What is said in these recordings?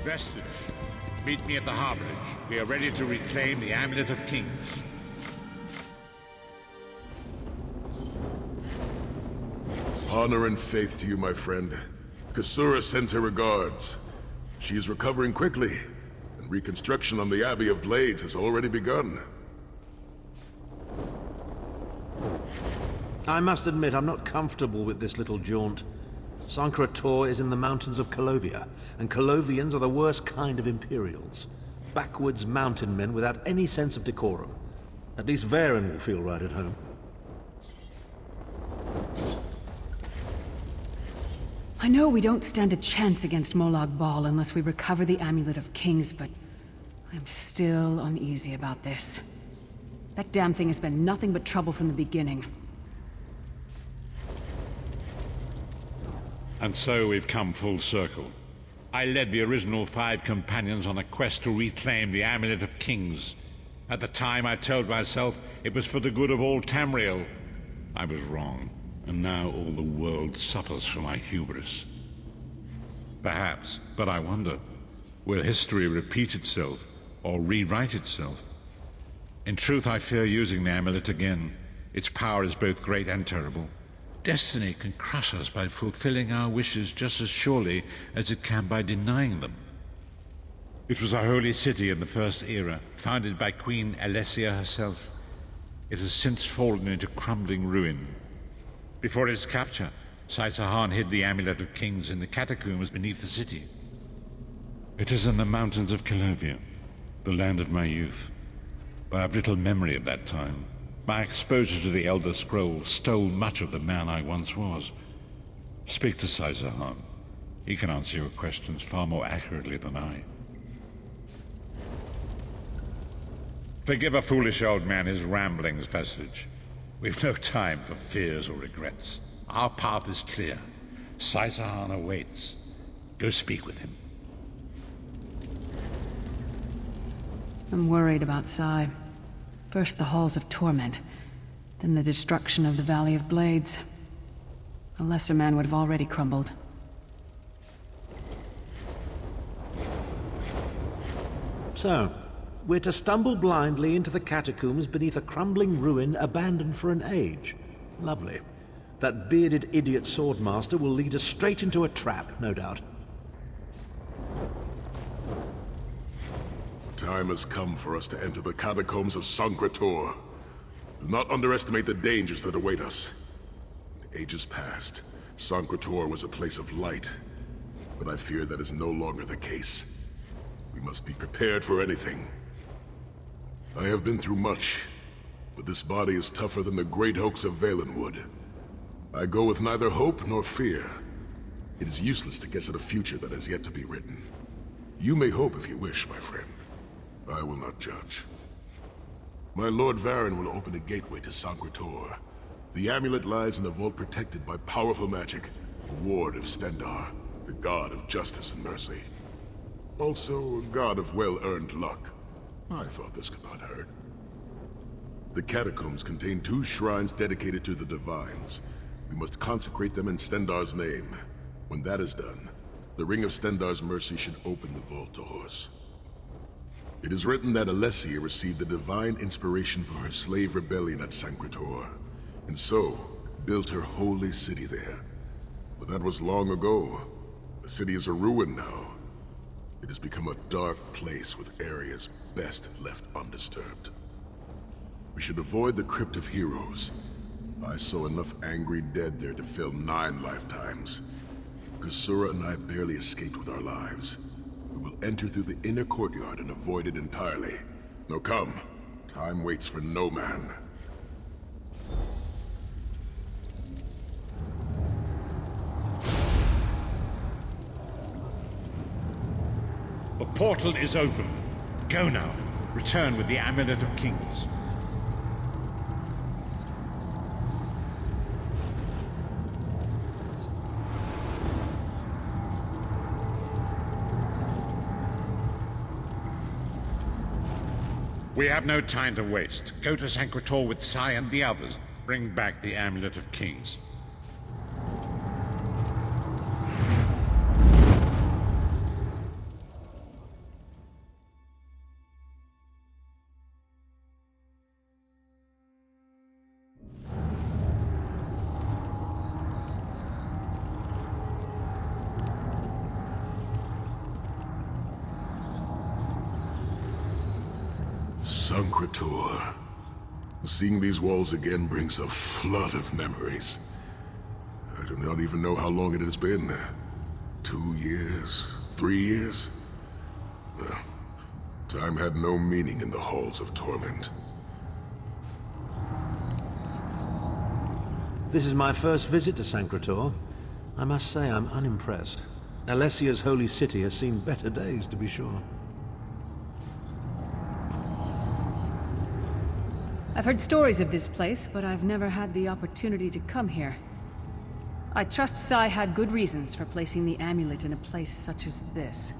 vestige. Meet me at the harborage. We are ready to reclaim the Amulet of Kings. Honor and faith to you, my friend. Kasura sends her regards. She is recovering quickly, and reconstruction on the Abbey of Blades has already begun. I must admit, I'm not comfortable with this little jaunt. Sancre Tor is in the mountains of Colovia, and Colovians are the worst kind of Imperials. Backwoods mountain men without any sense of decorum. At least Varen will feel right at home. I know we don't stand a chance against Molag Bal unless we recover the Amulet of Kings, but I'm still uneasy about this. That damn thing has been nothing but trouble from the beginning. And so we've come full circle. I led the original 5 companions on a quest to reclaim the Amulet of Kings. At the time, I told myself it was for the good of all Tamriel. I was wrong, and now all the world suffers from my hubris. Perhaps, but I wonder, will history repeat itself, or rewrite itself? In truth, I fear using the amulet again. Its power is both great and terrible. Destiny can crush us by fulfilling our wishes just as surely as it can by denying them. It was a holy city in the First Era, founded by Queen Alessia herself. It has since fallen into crumbling ruin. Before its capture, Saitsahan hid the Amulet of Kings in the catacombs beneath the city. It is in the mountains of Colovia, the land of my youth. But I have little memory of that time. My exposure to the Elder Scrolls stole much of the man I once was. Speak to Saitsahan. He can answer your questions far more accurately than I. Forgive a foolish old man his ramblings, Vestige. We've no time for fears or regrets. Our path is clear. Saitsahan awaits. Go speak with him. I'm worried about Sai. First the Halls of Torment, then the destruction of the Valley of Blades. A lesser man would have already crumbled. So, we're to stumble blindly into the catacombs beneath a crumbling ruin abandoned for an age. Lovely. That bearded idiot swordmaster will lead us straight into a trap, no doubt. Time has come for us to enter the catacombs of Sancre Tor. Do not underestimate the dangers that await us. In ages past, Sancre Tor was a place of light, but I fear that is no longer the case. We must be prepared for anything. I have been through much, but this body is tougher than the great oaks of Valenwood. I go with neither hope nor fear. It is useless to guess at a future that has yet to be written. You may hope if you wish, my friend. I will not judge. My Lord Varen will open a gateway to Sancre Tor. The amulet lies in a vault protected by powerful magic, a ward of Stendarr, the god of justice and mercy. Also, a god of well-earned luck. I thought this could not hurt. The catacombs contain 2 shrines dedicated to the Divines. We must consecrate them in Stendarr's name. When that is done, the Ring of Stendarr's mercy should open the vault doors. It is written that Alessia received the divine inspiration for her slave rebellion at Sancre Tor, and so built her holy city there. But that was long ago. The city is a ruin now. It has become a dark place with areas best left undisturbed. We should avoid the Crypt of Heroes. I saw enough angry dead there to fill 9 lifetimes. Kasura and I barely escaped with our lives. We will enter through the inner courtyard and avoid it entirely. Now come. Time waits for no man. The portal is open. Go now. Return with the Amulet of Kings. We have no time to waste. Go to Sancre Tor with Sai and the others. Bring back the Amulet of Kings. Sancre Tor. Seeing these walls again brings a flood of memories. I do not even know how long it has been. 2 years? 3 years? Time had no meaning in the halls of torment. This is my first visit to Sancre Tor. I must say I'm unimpressed. Alessia's holy city has seen better days, to be sure. I've heard stories of this place, but I've never had the opportunity to come here. I trust Sai had good reasons for placing the amulet in a place such as this.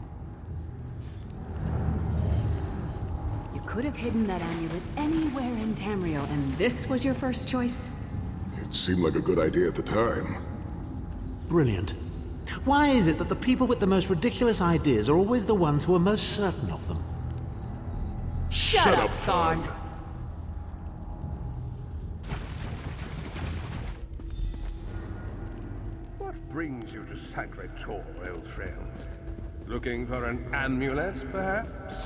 You could have hidden that amulet anywhere in Tamriel, and this was your first choice? It seemed like a good idea at the time. Brilliant. Why is it that the people with the most ridiculous ideas are always the ones who are most certain of them? Shut up, Thorn! What brings you to Sancre Tor, old friend? Looking for an amulet, perhaps?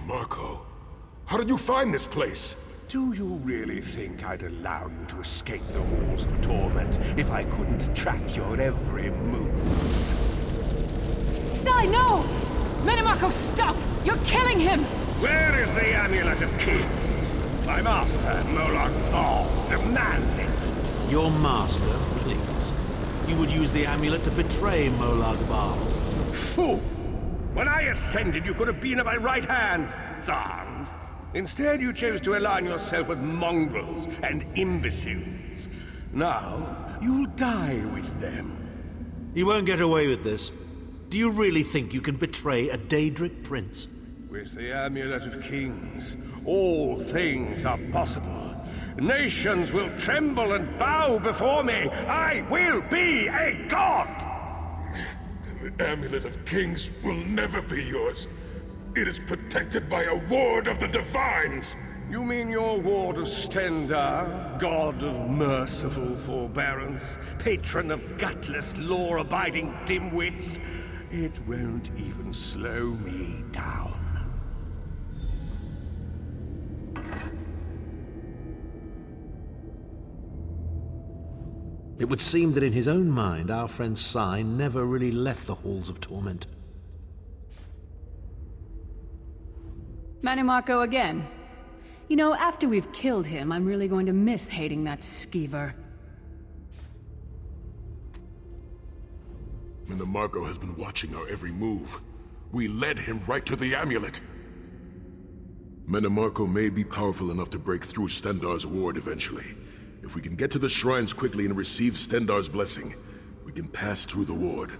Marco, how did you find this place? Do you really think I'd allow you to escape the halls of torment if I couldn't track your every move? Sai, no! Marco, stop! You're killing him! Where is the Amulet of Kings? My master, Moloch Ball, demands it. Your master, please. You would use the amulet to betray Molag Bal. Fool! When I ascended, you could have been at my right hand, Tharn. Instead, you chose to align yourself with mongrels and imbeciles. Now, you'll die with them. You won't get away with this. Do you really think you can betray a Daedric prince? With the Amulet of Kings, all things are possible. Nations will tremble and bow before me. I will be a god! The Amulet of Kings will never be yours. It is protected by a ward of the Divines! You mean your ward of Stendarr, god of merciful forbearance, patron of gutless, law-abiding dimwits? It won't even slow me down. It would seem that in his own mind, our friend Sai never really left the halls of torment. Marco again. You know, after we've killed him, I'm really going to miss hating that skeever. Marco has been watching our every move. We led him right to the amulet. Marco may be powerful enough to break through Stendarr's ward eventually. If we can get to the shrines quickly and receive Stendarr's blessing, we can pass through the ward,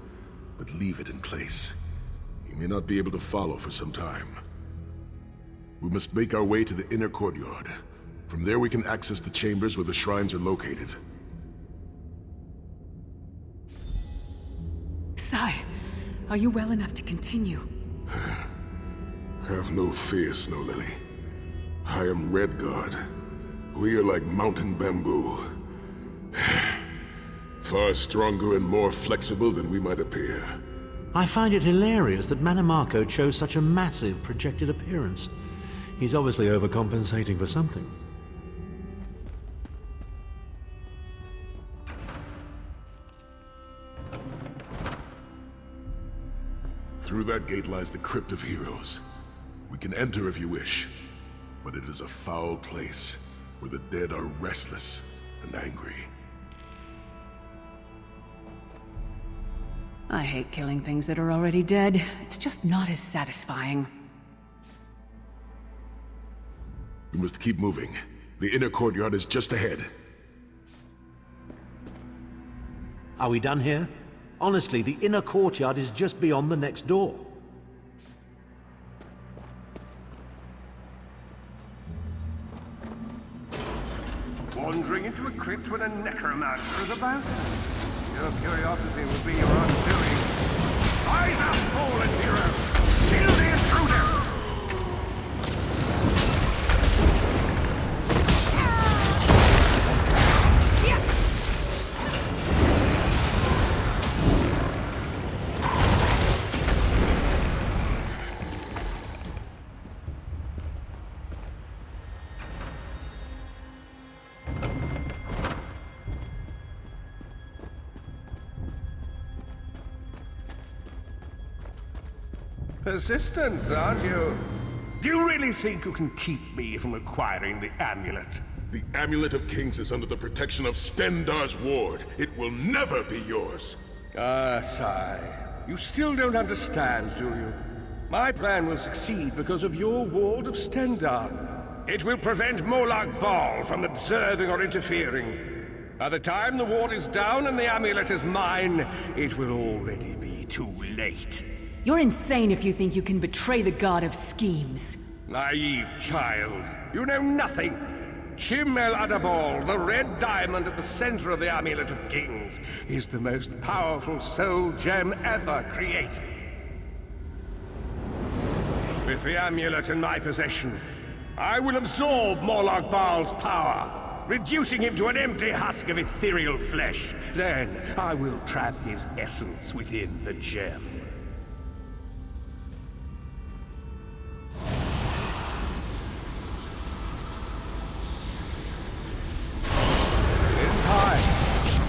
but leave it in place. He may not be able to follow for some time. We must make our way to the inner courtyard. From there we can access the chambers where the shrines are located. Sai, are you well enough to continue? Have no fear, Snow Lily. I am Redguard. We are like mountain bamboo. Far stronger and more flexible than we might appear. I find it hilarious that Marco chose such a massive projected appearance. He's obviously overcompensating for something. Through that gate lies the Crypt of Heroes. We can enter if you wish, but it is a foul place where the dead are restless and angry. I hate killing things that are already dead. It's just not as satisfying. We must keep moving. The inner courtyard is just ahead. Are we done here? Honestly, the inner courtyard is just beyond the next door. Wandering into a crypt when a necromancer is about? Your curiosity will be your undoing. Rise up, fallen hero! Kill the intruder! Persistent, aren't you? Do you really think you can keep me from acquiring the amulet? The Amulet of Kings is under the protection of Stendarr's ward. It will never be yours. Ah, sigh. You still don't understand, do you? My plan will succeed because of your ward of Stendarr. It will prevent Molag Bal from observing or interfering. By the time the ward is down and the amulet is mine, it will already be too late. You're insane if you think you can betray the god of schemes. Naive child. You know nothing. Chim El Adabal, the red diamond at the center of the Amulet of Kings, is the most powerful soul gem ever created. With the amulet in my possession, I will absorb Molag Bal's power, reducing him to an empty husk of ethereal flesh. Then I will trap his essence within the gem.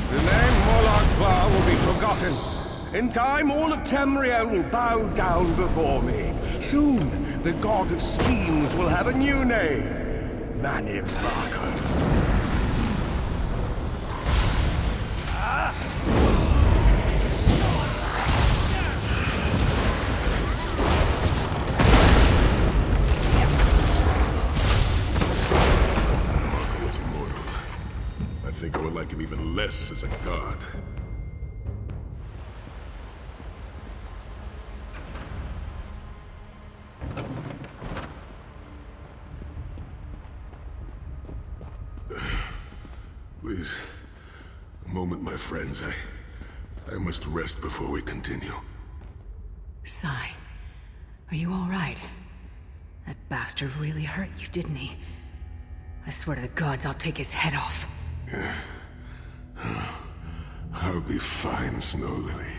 The name Molag Bal will be forgotten. In time, all of Tamriel will bow down before me. Soon, the god of schemes will have a new name. Manimbarker. I think I would like him even less as a god. Please, a moment, my friends. I must rest before we continue. Sai, are you all right? That bastard really hurt you, didn't he? I swear to the gods I'll take his head off. I'll be fine, Snow Lily.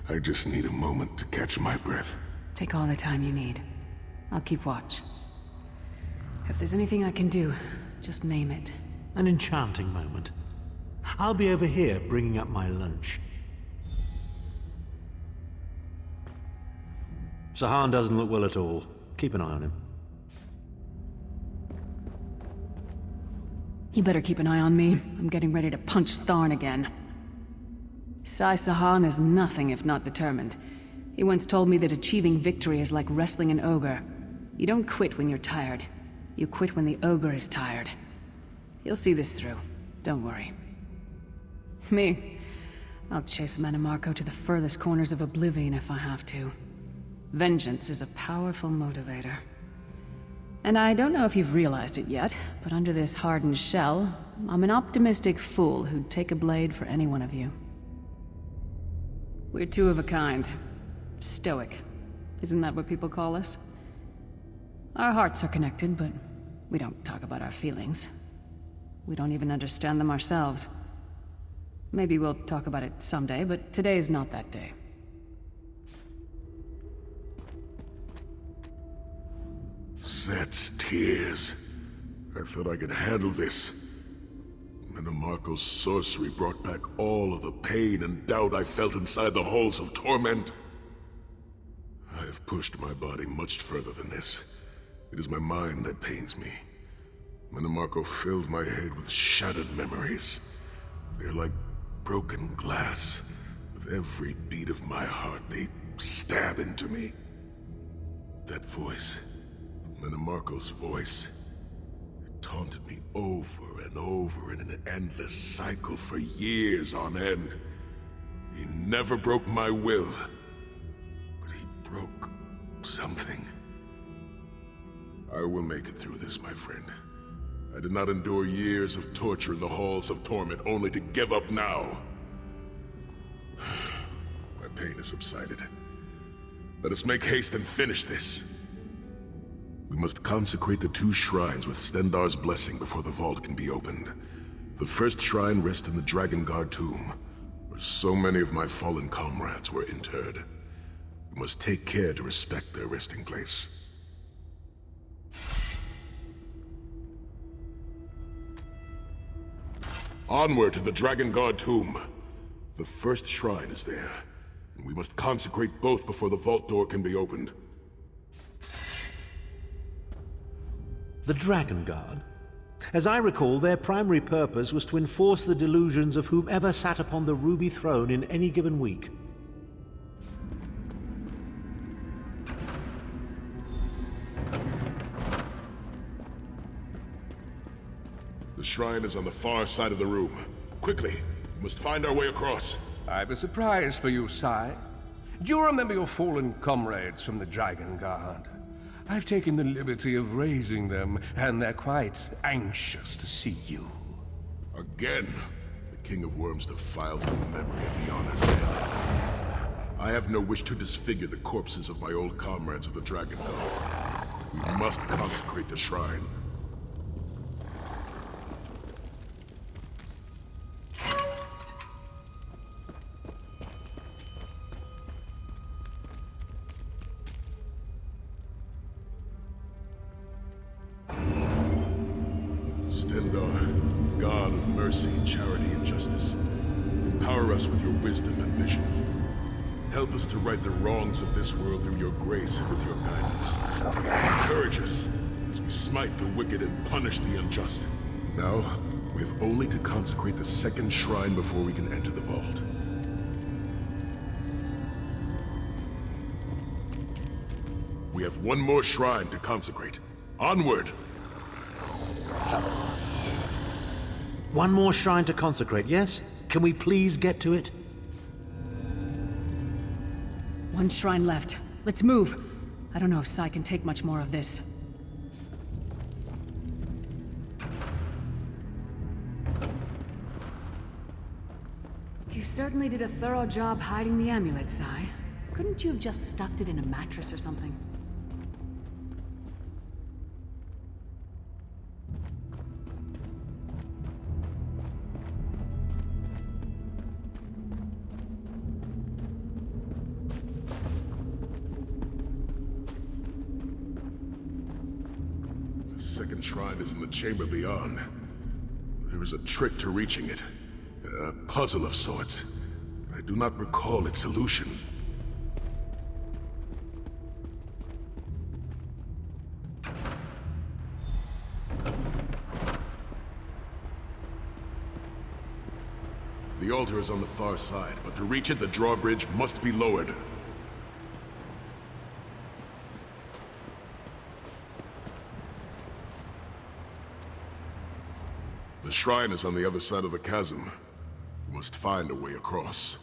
I just need a moment to catch my breath. Take all the time you need. I'll keep watch. If there's anything I can do, just name it. An enchanting moment. I'll be over here bringing up my lunch. Sahan doesn't look well at all. Keep an eye on him. You better keep an eye on me. I'm getting ready to punch Tharn again. Sai Sahan is nothing if not determined. He once told me that achieving victory is like wrestling an ogre. You don't quit when you're tired. You quit when the ogre is tired. He'll see this through. Don't worry. Me? I'll chase Mannimarco to the furthest corners of oblivion if I have to. Vengeance is a powerful motivator. And I don't know if you've realized it yet, but under this hardened shell, I'm an optimistic fool who'd take a blade for any one of you. We're two of a kind. Stoic. Isn't that what people call us? Our hearts are connected, but we don't talk about our feelings. We don't even understand them ourselves. Maybe we'll talk about it someday, but today's not that day. Set's tears. I thought I could handle this. Mannimarco's sorcery brought back all of the pain and doubt I felt inside the halls of torment. I have pushed my body much further than this. It is my mind that pains me. Mannimarco filled my head with shattered memories. They're like broken glass. With every beat of my heart, they stab into me. That voice, Mannimarco's voice, it taunted me over and over in an endless cycle for years on end. He never broke my will, but he broke something. I will make it through this, my friend. I did not endure years of torture in the halls of torment only to give up now. My pain has subsided. Let us make haste and finish this. We must consecrate the 2 shrines with Stendarr's blessing before the vault can be opened. The first shrine rests in the Dragon Guard tomb, where so many of my fallen comrades were interred. We must take care to respect their resting place. Onward to the Dragon Guard tomb. The first shrine is there. We must consecrate both before the vault door can be opened. The Dragon Guard? As I recall, their primary purpose was to enforce the delusions of whomever sat upon the Ruby Throne in any given week. The shrine is on the far side of the room. Quickly, we must find our way across. I've a surprise for you, Sai. Do you remember your fallen comrades from the Dragon Guard? I've taken the liberty of raising them, and they're quite anxious to see you. Again, the King of Worms defiles the memory of the honored dead. I have no wish to disfigure the corpses of my old comrades of the Dragon Guard. We must consecrate the shrine. Stendarr, God of mercy, charity, and justice, empower us with your wisdom and vision. Help us to right the wrongs of this world through your grace and with your guidance. Encourage us as we smite the wicked and punish the unjust. Now, we have only to consecrate the second shrine before we can enter the vault. We have one more shrine to consecrate. Onward! One more shrine to consecrate, yes? Can we please get to it? One shrine left. Let's move. I don't know if Sai can take much more of this. You certainly did a thorough job hiding the amulet, Sai. Couldn't you have just stuffed it in a mattress or something? The second shrine is in the chamber beyond. There is a trick to reaching it. A puzzle of sorts. I do not recall its solution. The altar is on the far side, but to reach it, the drawbridge must be lowered. The shrine is on the other side of the chasm. We must find a way across.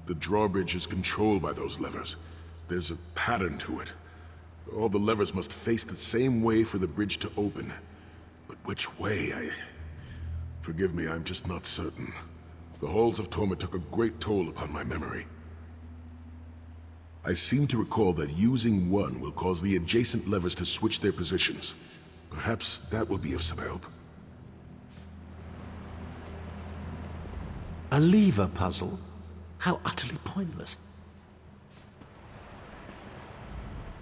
The drawbridge is controlled by those levers. There's a pattern to it. All the levers must face the same way for the bridge to open. But which way? Forgive me, I'm just not certain. The Halls of Torment took a great toll upon my memory. I seem to recall that using one will cause the adjacent levers to switch their positions. Perhaps that will be of some help. A lever puzzle? How utterly pointless.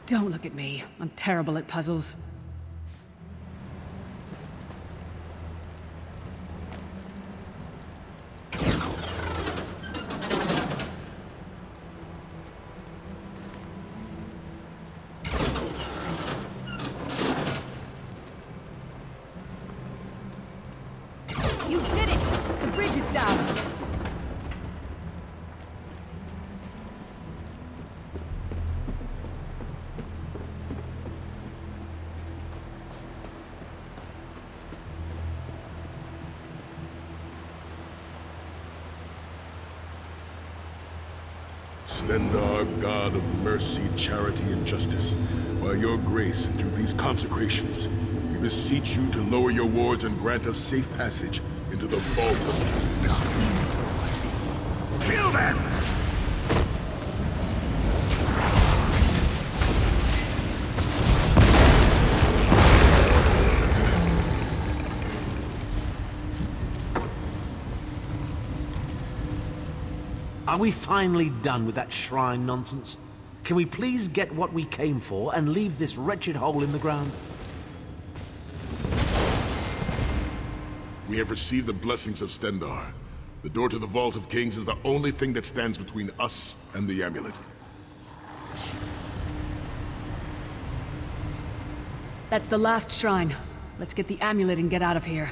Don't look at me. I'm terrible at puzzles. You did it! The bridge is down! Stendarr, God of mercy, charity, and justice, by your grace and through these consecrations, we beseech you to lower your wards and grant us safe passage into the vault of kings. Kill them! Are we finally done with that shrine nonsense? Can we please get what we came for and leave this wretched hole in the ground? We have received the blessings of Stendarr. The door to the Vault of Kings is the only thing that stands between us and the amulet. That's the last shrine. Let's get the amulet and get out of here.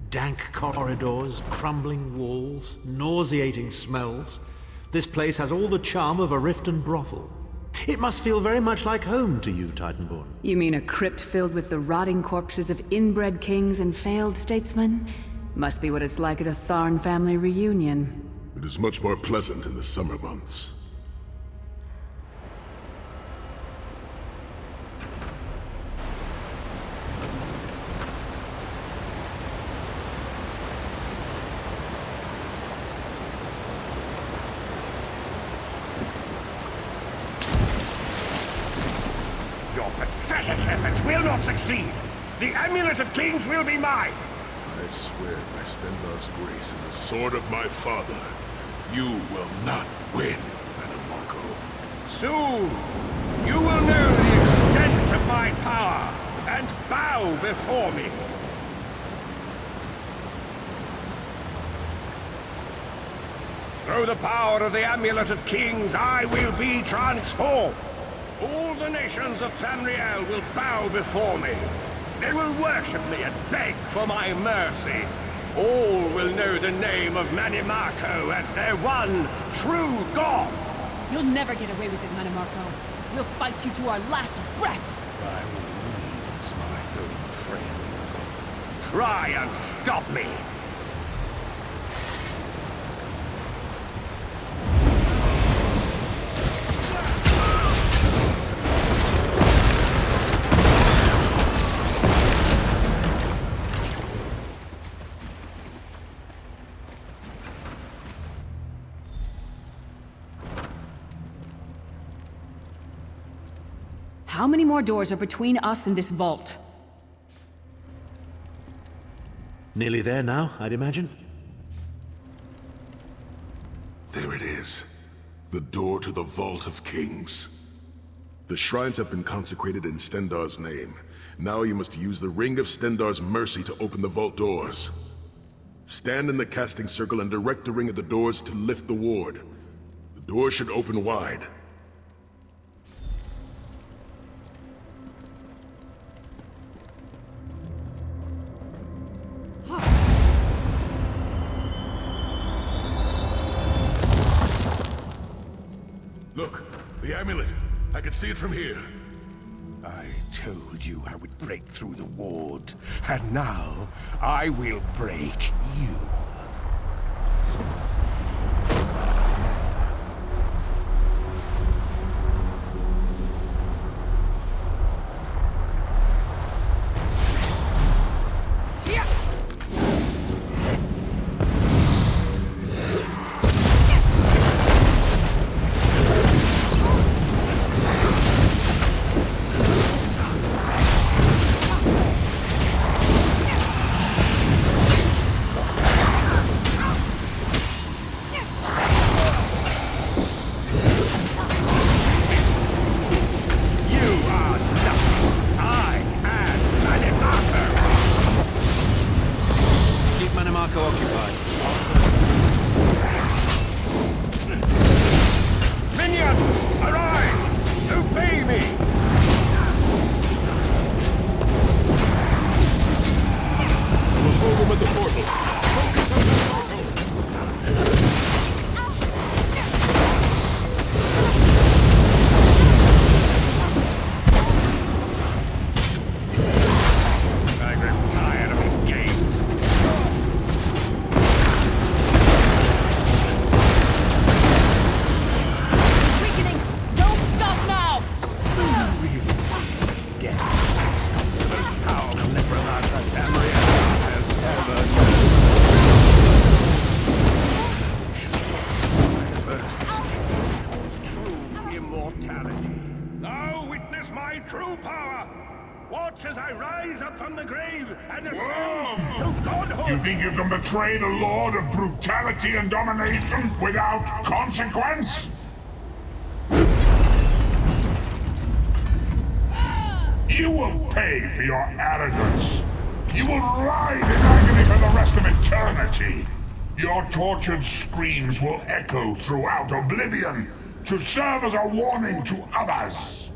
Dank corridors, crumbling walls, nauseating smells. This place has all the charm of a Riften brothel. It must feel very much like home to you, Titanborn. You mean a crypt filled with the rotting corpses of inbred kings and failed statesmen? Must be what it's like at a Tharn family reunion. It is much more pleasant in the summer months. Your pathetic efforts will not succeed. The Amulet of Kings will be mine. I swear by Stendar's grace and the sword of my father, you will not win, Marco. Soon, you will know the extent of my power and bow before me. Through the power of the Amulet of Kings, I will be transformed. All the nations of Tamriel will bow before me. They will worship me and beg for my mercy. All will know the name of Manimarco as their one true god. You'll never get away with it, Manimarco. We'll fight you to our last breath. By all means, my own friends. Try and stop me. How many more doors are between us and this vault? Nearly there now, I'd imagine. There it is. The door to the Vault of Kings. The shrines have been consecrated in Stendar's name. Now you must use the Ring of Stendar's mercy to open the vault doors. Stand in the casting circle and direct the ring at the doors to lift the ward. The door should open wide. Look, the amulet. I can see it from here. I told you I would break through the ward, and now I will break you. You think you can betray the Lord of brutality and domination without consequence? You will pay for your arrogance. You will writhe in agony for the rest of eternity. Your tortured screams will echo throughout oblivion to serve as a warning to others.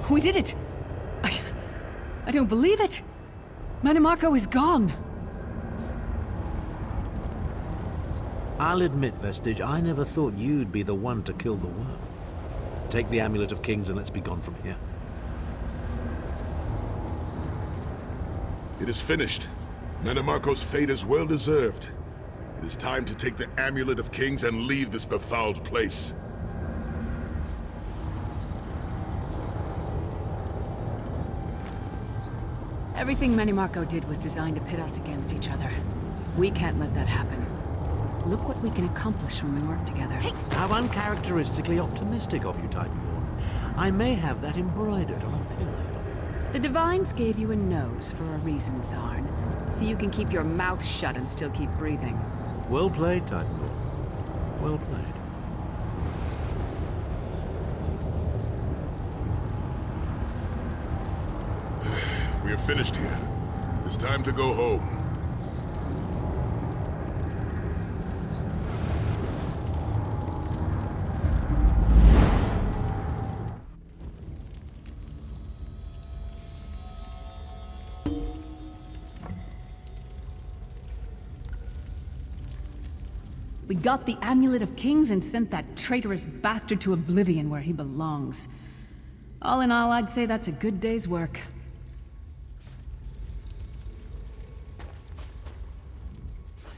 We did it! I don't believe it! Manimarco is gone! I'll admit, Vestige, I never thought you'd be the one to kill the worm. Take the Amulet of Kings and let's be gone from here. It is finished. Manimarco's fate is well deserved. It is time to take the Amulet of Kings and leave this befouled place. Everything Manimarco did was designed to pit us against each other. We can't let that happen. Look what we can accomplish when we work together. How uncharacteristically optimistic of you, Titanborn. I may have that embroidered on a pillow. The Divines gave you a nose for a reason, Tharn. So you can keep your mouth shut and still keep breathing. Well played, Titanborn. Well played. We are finished here. It's time to go home. We got the Amulet of Kings and sent that traitorous bastard to oblivion where he belongs. All in all, I'd say that's a good day's work.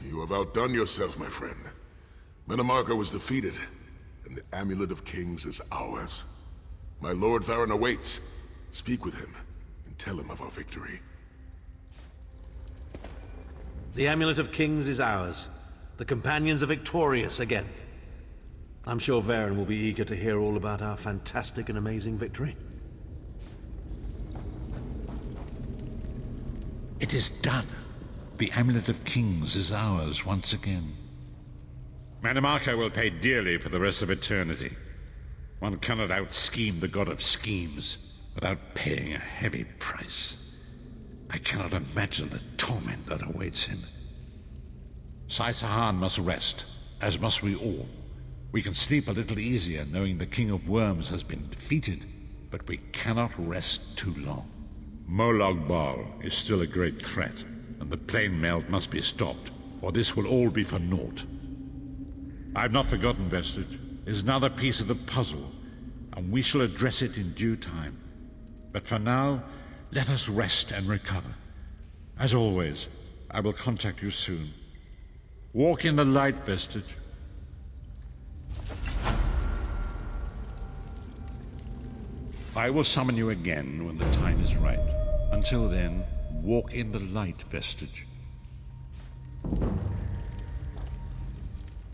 You have outdone yourself, my friend. Manimarco was defeated, and the Amulet of Kings is ours. My Lord Varen awaits. Speak with him, and tell him of our victory. The Amulet of Kings is ours. The companions are victorious again. I'm sure Varen will be eager to hear all about our fantastic and amazing victory. It is done. The Amulet of Kings is ours once again. Manimarco will pay dearly for the rest of eternity. One cannot out-scheme the god of schemes without paying a heavy price. I cannot imagine the torment that awaits him. Sai Sahan must rest, as must we all. We can sleep a little easier knowing the King of Worms has been defeated, but we cannot rest too long. Molag Bal is still a great threat, and the plane melt must be stopped, or this will all be for naught. I've not forgotten Vestige. It is another piece of the puzzle, and we shall address it in due time. But for now, let us rest and recover. As always, I will contact you soon. Walk in the light, Vestige. I will summon you again when the time is right. Until then, walk in the light, Vestige.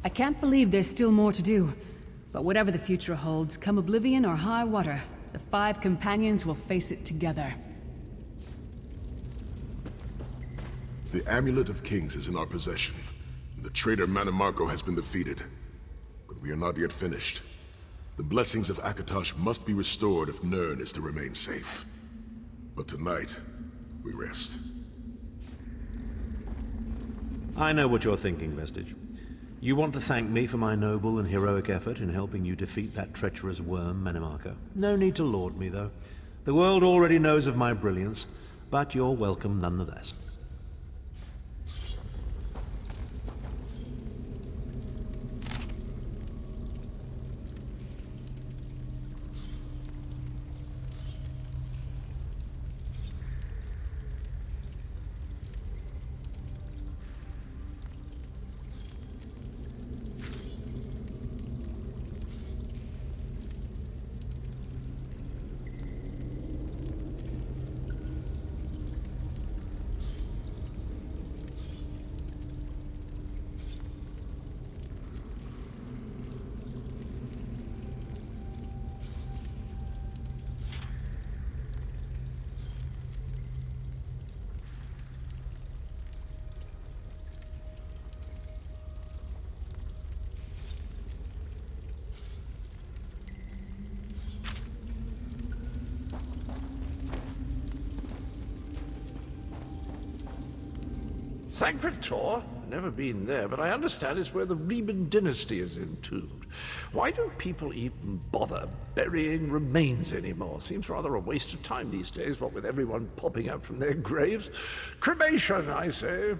I can't believe there's still more to do. But whatever the future holds, come oblivion or high water, the 5 companions will face it together. The Amulet of Kings is in our possession. The traitor Manimarco has been defeated. But we are not yet finished. The blessings of Akatosh must be restored if Nirn is to remain safe. But tonight, we rest. I know what you're thinking, Vestige. You want to thank me for my noble and heroic effort in helping you defeat that treacherous worm, Manimarco. No need to laud me, though. The world already knows of my brilliance, but you're welcome nonetheless. Sancre Tor? Never been there, but I understand it's where the Riemann dynasty is entombed. Why do people even bother burying remains anymore? Seems rather a waste of time these days, what with everyone popping up from their graves. Cremation, I say.